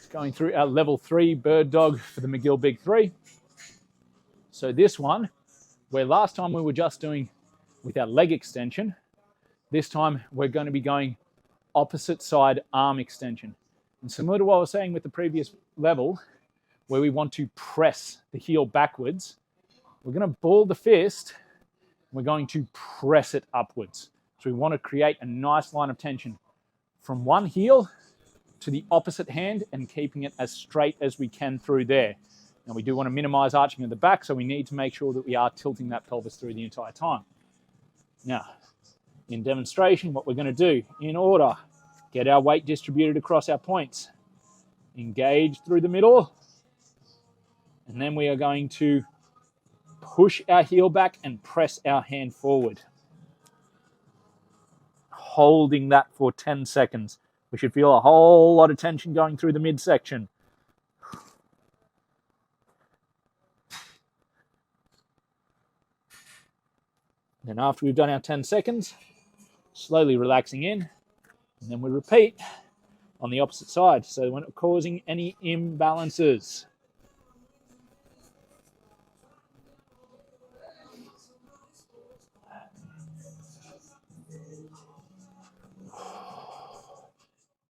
Going through our level 3 bird dog for the McGill Big 3. So this one, where last time we were just doing with our leg extension, this time we're going to be going opposite side arm extension. And similar to what I was saying with the previous level, where we want to press the heel backwards, we're going to ball the fist, we're going to press it upwards. So we want to create a nice line of tension from one heel to the opposite hand and keeping it as straight as we can through there. Now we do want to minimize arching of the back, so we need to make sure that we are tilting that pelvis through the entire time. Now, in demonstration, what we're going to do, in order, get our weight distributed across our points, engage through the middle, and then we are going to push our heel back and press our hand forward. Holding that for 10 seconds. We should feel a whole lot of tension going through the midsection. Then after we've done our 10 seconds, slowly relaxing in, and then we repeat on the opposite side, so we're not causing any imbalances.